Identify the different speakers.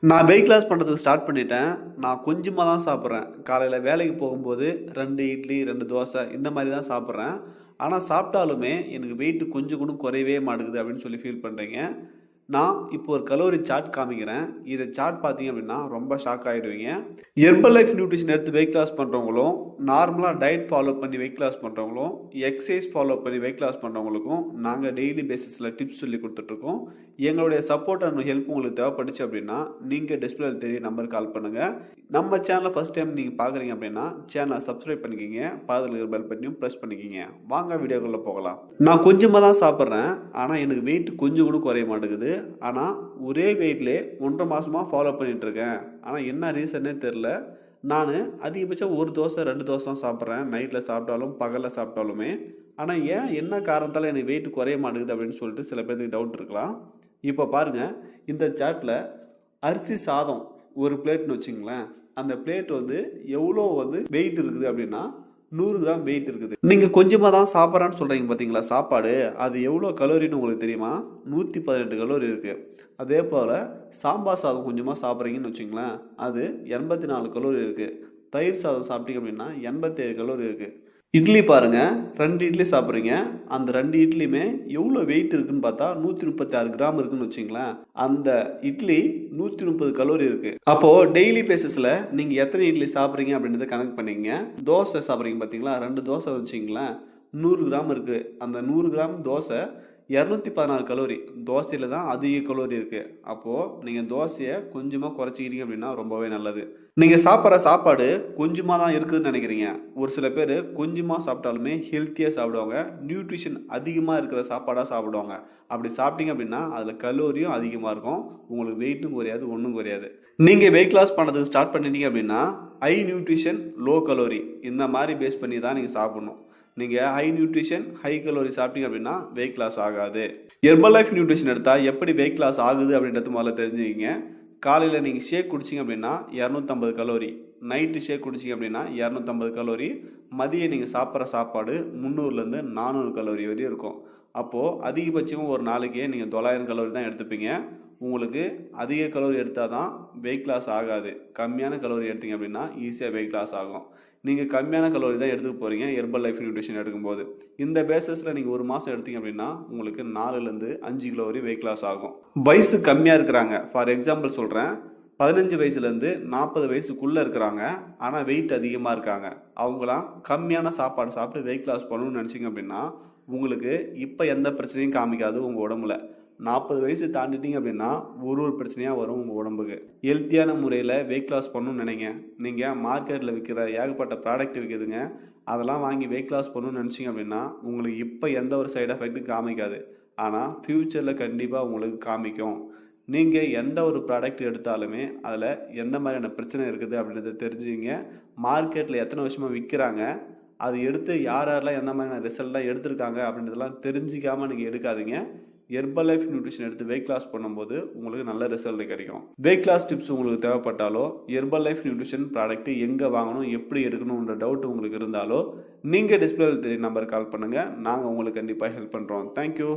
Speaker 1: நான் weight loss பண்ணுறதுக்கு start பண்ணிட்டேன். நான் கொஞ்சமா தான் சாப்பிட்றேன். காலையில வேலைக்கு போகும்போது 2 இட்லி, 2 தோசை இந்த மாரி தான் சாப்பிட்றேன். ஆனா சாப்பிட்டாலுமே எனக்கு வெயிட் கொஞ்சம் கூட குறையவே மாட்டேங்குது அப்படின்னு சொல்லி ஃபீல் பண்றீங்க. நான் இப்போ ஒரு கலோரி சார்ட் காமிக்கிறேன். இத சார்ட் பார்த்தீங்க அப்படின்னா ரொம்ப ஷாக் ஆயிடுவீங்க. ஹெர்பல் லைஃப் நியூட்ரிஷன் எடுத்து வெயிட் லாஸ் பண்றவங்களும், நார்மலா டயட் ஃபாலோ பண்ணி வெயிட் லாஸ் பண்றவங்களும், எக்சர்சைஸ் ஃபாலோ பண்ணி வெயிட் லாஸ் பண்றவங்களுக்கும் நாங்க டெய்லி பேசிஸ்ல டிப்ஸ் சொல்லிக் குடுத்துட்டுருக்கோம். எங்களுடைய சப்போர்ட் அண்ட் ஹெல்ப் உங்களுக்கு தேவைப்பட்டுச்சு அப்படின்னா, நீங்க டிஸ்ப்ளேல தெரிய நம்பருக்கு கால் பண்ணுங்க. நம்ம சேனல ஃபர்ஸ்ட் டைம் நீங்க பார்க்குறீங்க அப்படின்னா, சேனல சப்ஸ்கிரைப் பண்ணிக்கங்க. பக்கத்துல இருக்கிற பெல் பட்டனையும் பிரஸ் பண்ணிக்கங்க. வாங்க வீடியோக்குள்ள போகலாம். நான் கொஞ்சமா தான் சாப்பிடுறேன். ஆனா எனக்கு வெயிட் கொஞ்சம் கூட குறைய மாட்டேங்குது. ஆனா ஒரே வெயிட்லயே 1 1/2 மாசமா ஃபாலோ பண்ணிட்டு இருக்கேன். ஆனா என்ன ரீசன்னே தெரியல. நானு அதிகபட்சம் 1 தோசை, 2 தோசை தான் சாப்பிடுறேன். நைட்ல சாப்பிட்டாலும், பகல்ல சாப்பிட்டாலுமே. ஆனா ஏன் என்ன காரணத்தால எனக்கு வெயிட் குறைய மாட்டேங்குது அப்படின்னு சொல்லிட்டு சில பேருக்கு டவுட் இருக்கலாம். இப்போ பாருங்க, இந்த சார்ட்ல அரிசி சாதம் ஒரு பிளேட்னு வச்சுங்களேன். அந்த பிளேட் வந்து எவ்வளோ வந்து வெயிட் இருக்குது அப்படின்னா 100 கிராம் வெயிட் இருக்குது. நீங்க கொஞ்சமா தான் சாப்பிட்றேன்னு சொல்றீங்க பார்த்தீங்களா சாப்பாடு, அது எவ்வளோ கலோரின்னு உங்களுக்கு தெரியுமா? 118 கலோரி இருக்கு. அதே போல சாம்பார் சாதம் கொஞ்சமா சாப்பிட்றீங்கன்னு வச்சுங்களேன், அது 84 கலோரி இருக்கு. தயிர் சாதம் சாப்பிட்டீங்க அப்படின்னா 87 கலோரி இருக்கு. இட்லி பாருங்க, 2 இட்லி சாப்பிட்றீங்க. அந்த 2 இட்லியுமே எவ்வளோ வெயிட் இருக்குன்னு பார்த்தா 136 கிராம் இருக்குன்னு வச்சுங்களேன். அந்த இட்லி 130 கலோரி இருக்கு. அப்போ டெய்லி பேசிஸ்ல நீங்க எத்தனை இட்லி சாப்பிட்றீங்க அப்படின்றத கணக்கு பண்ணிக்கங்க. தோசை சாப்பிட்றீங்க பார்த்தீங்களா? 2 தோசை வச்சுங்களேன். 100 கிராம் இருக்கு. அந்த 100 கிராம் தோசை 216 கலோரி. தோசையில தான் அதிக கலோரி இருக்கு. அப்போ நீங்க தோசைய கொஞ்சமா குறைச்சிக்கிட்டீங்க அப்படின்னா ரொம்பவே நல்லது. நீங்க சாப்பிட்ற சாப்பாடு கொஞ்சமா தான் இருக்குதுன்னு நினைக்கிறீங்க. ஒரு சில பேரு கொஞ்சமா சாப்பிட்டாலுமே ஹெல்த்தியா சாப்பிடுவாங்க. நியூட்ரிஷன் அதிகமா இருக்கிற சாப்பாடா சாப்பிடுவாங்க. அப்படி சாப்பிட்டீங்க அப்படின்னா அதுல கலோரியும் அதிகமா இருக்கும். உங்களுக்கு வெயிட்டும் குறையாது, ஒண்ணும் குறையாது. நீங்க வெயிட் லாஸ் பண்ணதுக்கு ஸ்டார்ட் பண்ணிட்டீங்க அப்படின்னா ஹை நியூட்ரிஷன், லோ கலோரி இந்த மாதிரி பேஸ் பண்ணி தான் நீங்க சாப்பிடணும். நீங்க ஹை நியூட்ரிஷன், ஹை கலோரி சாப்பிட்டீங்க அப்படின்னா வெயிட் லாஸ் ஆகாது. ஹெர்பல் லைஃப் நியூட்ரிஷன் எடுத்தா எப்படி வெயிட் லாஸ் ஆகுது அப்படின்றது முதல்ல தெரிஞ்சுக்கிங்க. காலையில் நீங்கள் ஷேக் குடிச்சிங்க அப்படின்னா 250 கலோரி, நைட்டு ஷேக் குடிச்சிங்க அப்படின்னா 250 கலோரி, மதியம் நீங்கள் சாப்பிட்ற சாப்பாடு 300லேருந்து 400 கலோரி வரையும் இருக்கும். அப்போது அதிகபட்சமாக ஒரு நாளைக்கே நீங்கள் 900 கலோரி தான் எடுத்துப்பீங்க. உங்களுக்கு அதிக கலோரி எடுத்தால் தான் வெயிட் லாஸ் ஆகாது. கம்மியான கலோரி எடுத்தீங்க அப்படின்னா ஈஸியாக வெயிட் லாஸ் ஆகும். நீங்கள் கம்மியான கலோரி தான் எடுத்துக்க போகிறீங்க ஹெர்பல் லைஃப் நியூட்ரிஷன் எடுக்கும்போது. இந்த பேசஸில் நீங்கள் ஒரு மாதம் எடுத்தீங்க அப்படின்னா உங்களுக்கு 4லேருந்து 5 கிலோ வரை வெயிட் லாஸ் ஆகும். வயசு கம்மியாக இருக்கிறாங்க, ஃபார் எக்ஸாம்பிள் சொல்கிறேன், 15 வயசுலேருந்து 40 வயசுக்குள்ளே இருக்கிறாங்க, ஆனால் வெயிட் அதிகமாக இருக்காங்க. அவங்களாம் கம்மியான சாப்பாடு சாப்பிட்டு வெயிட் லாஸ் பண்ணணும்னு நினச்சிங்க அப்படின்னா உங்களுக்கு இப்போ எந்த பிரச்சனையும் காமிக்காது உங்கள் உடம்புல. 40 வயசு தாண்டிட்டீங்க அப்படின்னா ஒரு ஒரு பிரச்சனையாக வரும் உங்கள் உடம்புக்கு. ஹெல்த்தியான முறையில் வெயிட் லாஸ் பண்ணணும்னு நினைங்க. நீங்கள் மார்க்கெட்டில் விற்கிற ஏகப்பட்ட ப்ராடக்ட் விற்கிதுங்க. அதெல்லாம் வாங்கி வெயிட் லாஸ் பண்ணணும்னு நினச்சிங்க அப்படின்னா உங்களுக்கு இப்போ எந்த ஒரு சைடு எஃபெக்ட்டும் காமிக்காது. ஆனால் ஃப்யூச்சரில் கண்டிப்பாக உங்களுக்கு காமிக்கும். நீங்கள் எந்த ஒரு ப்ராடக்ட் எடுத்தாலுமே அதில் எந்த மாதிரியான பிரச்சனை இருக்குது அப்படின்றத தெரிஞ்சுங்க. மார்க்கெட்டில் எத்தனை வருஷமாக விற்கிறாங்க, அது எடுத்து யார் யாரெல்லாம் எந்த மாதிரியான ரிசல்ட்லாம் எடுத்திருக்காங்க அப்படின்றதெல்லாம் தெரிஞ்சிக்காமல் நீங்கள் எடுக்காதீங்க. ஹெர்பல் லைஃப் நியூட்ரிஷன் எடுத்து வெயிட் லாஸ் பண்ணும்போது உங்களுக்கு நல்ல ரிசல்ட் கிடைக்கும். வெயிட் லாஸ் டிப்ஸ் உங்களுக்கு தேவைப்பட்டாலோ, ஹெர்பல் லைஃப் நியூட்ரிஷன் ப்ராடக்ட் எங்கே வாங்கணும், எப்படி எடுக்கணுன்ற டவுட் உங்களுக்கு இருந்தாலோ, நீங்கள் டிஸ்பிளேல தெரிய நம்பருக்கு கால் பண்ணுங்கள். நாங்கள் உங்களுக்கு கண்டிப்பாக ஹெல்ப் பண்ணுறோம். தேங்க்யூ.